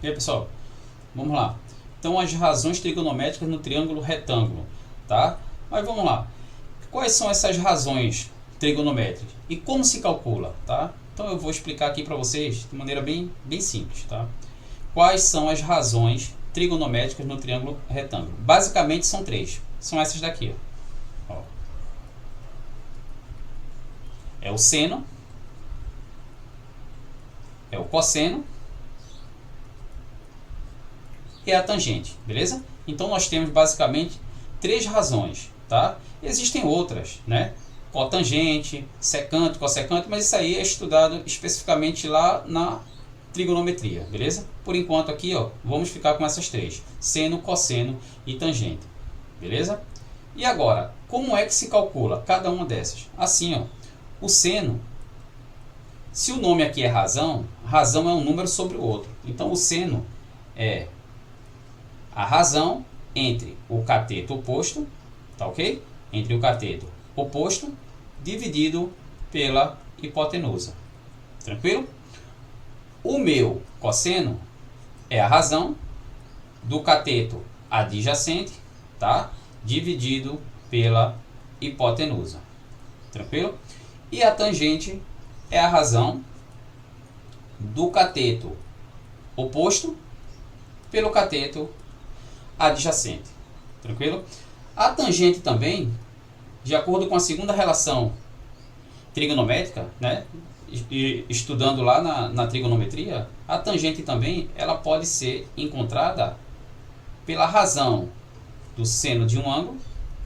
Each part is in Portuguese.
E aí, pessoal, vamos lá. Então, as razões trigonométricas no triângulo retângulo, tá? Mas vamos lá. Quais são essas razões trigonométricas e como se calcula, tá? Então, eu vou explicar aqui para vocês de maneira bem simples, tá? Quais são as razões trigonométricas no triângulo retângulo? Basicamente são três. São essas daqui, ó. É o seno, é o cosseno e a tangente, beleza? Então nós temos basicamente três razões, tá? Existem outras, né? Cotangente, secante, cossecante, mas isso aí é estudado especificamente lá na trigonometria, beleza? Por enquanto aqui, ó, vamos ficar com essas três: seno, cosseno e tangente, beleza? E agora, como é que se calcula cada uma dessas? Assim, ó, o seno, se o nome aqui é razão, razão é um número sobre o outro. Então o seno é a razão entre o cateto oposto, tá ok? Entre o cateto oposto dividido pela hipotenusa. Tranquilo? O meu cosseno é a razão do cateto adjacente, tá? Dividido pela hipotenusa. Tranquilo? E a tangente é a razão do cateto oposto pelo cateto adjacente. Tranquilo? A tangente também, de acordo com a segunda relação trigonométrica, né? Estudando lá na trigonometria, a tangente também ela pode ser encontrada pela razão do seno de um ângulo,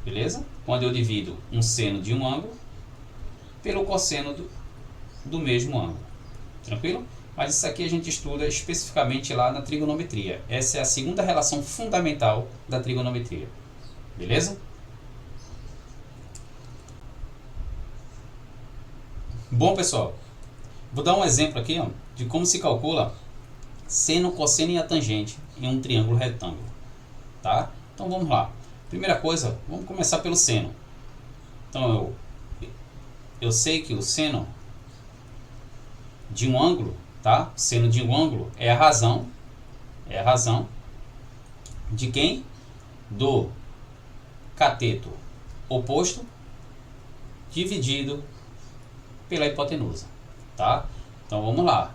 beleza? Quando eu divido um seno de um ângulo pelo cosseno do mesmo ângulo. Tranquilo? Mas isso aqui a gente estuda especificamente lá na trigonometria. Essa é a segunda relação fundamental da trigonometria. Beleza? Bom, pessoal, vou dar um exemplo aqui, ó, de como se calcula seno, cosseno e a tangente em um triângulo retângulo. Tá? Então vamos lá. Primeira coisa, vamos começar pelo seno. Então eu sei que o seno de um ângulo, tá? Seno de um ângulo é a razão de quem? Do cateto oposto dividido pela hipotenusa, tá? Então vamos lá.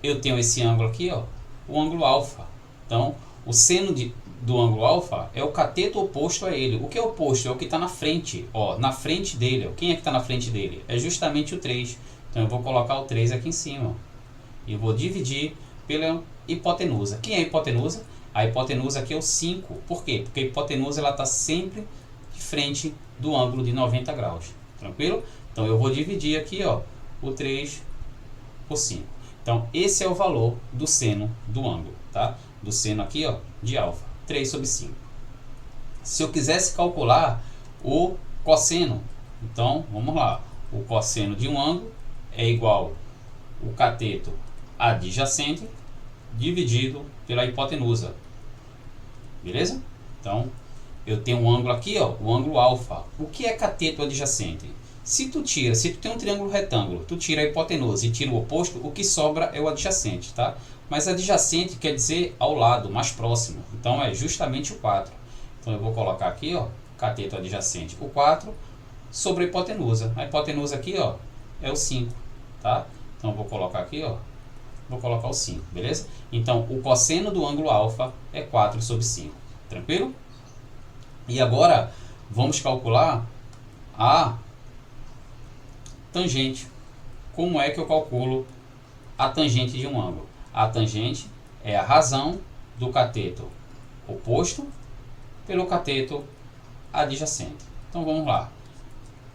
Eu tenho esse ângulo aqui, ó, o ângulo alfa. Então o seno do ângulo alfa é o cateto oposto a ele. O que é oposto? É o que está na frente, ó, na frente dele. Ó. Quem é que está na frente dele? É justamente o 3. Então eu vou colocar o 3 aqui em cima, ó, e vou dividir pela hipotenusa. Quem é a hipotenusa? A hipotenusa aqui é o 5. Por quê? Porque a hipotenusa está sempre de frente do ângulo de 90 graus. Tranquilo? Então eu vou dividir aqui, ó, o 3 por 5. Então esse é o valor do seno do ângulo, tá? Do seno aqui, ó, de alfa, 3 sobre 5. Se eu quisesse calcular o cosseno, então vamos lá. O cosseno de um ângulo é igual o cateto adjacente dividido pela hipotenusa. Beleza? Então eu tenho um ângulo aqui, ó, o ângulo alfa. O que é cateto adjacente? Se tu tem um triângulo retângulo, tu tira a hipotenusa e tira o oposto, o que sobra é o adjacente, tá? Mas adjacente quer dizer ao lado, mais próximo. Então é justamente o 4. Então eu vou colocar aqui, ó, cateto adjacente, o 4 sobre a hipotenusa. A hipotenusa aqui, ó, é o 5, tá? Então eu vou colocar aqui, ó, vou colocar o 5, beleza? Então o cosseno do ângulo alfa é 4 sobre 5. Tranquilo? E agora vamos calcular a tangente. Como é que eu calculo a tangente de um ângulo? A tangente é a razão do cateto oposto pelo cateto adjacente. Então vamos lá.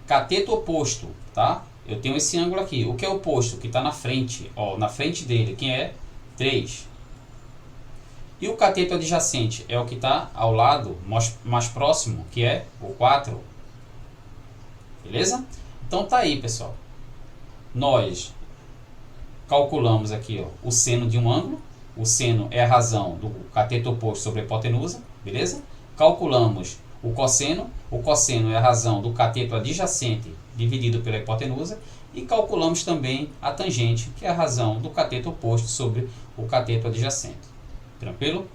Cateto oposto, tá? Eu tenho esse ângulo aqui. O que é oposto? Que está na frente. Ó, na frente dele, quem é? 3. E o cateto adjacente é o que está ao lado, mais próximo, que é o 4. Beleza? Então tá aí, pessoal. Nós calculamos aqui, ó, o seno de um ângulo. O seno é a razão do cateto oposto sobre a hipotenusa, beleza? Calculamos o cosseno. O cosseno é a razão do cateto adjacente dividido pela hipotenusa. E calculamos também a tangente, que é a razão do cateto oposto sobre o cateto adjacente. Tranquilo?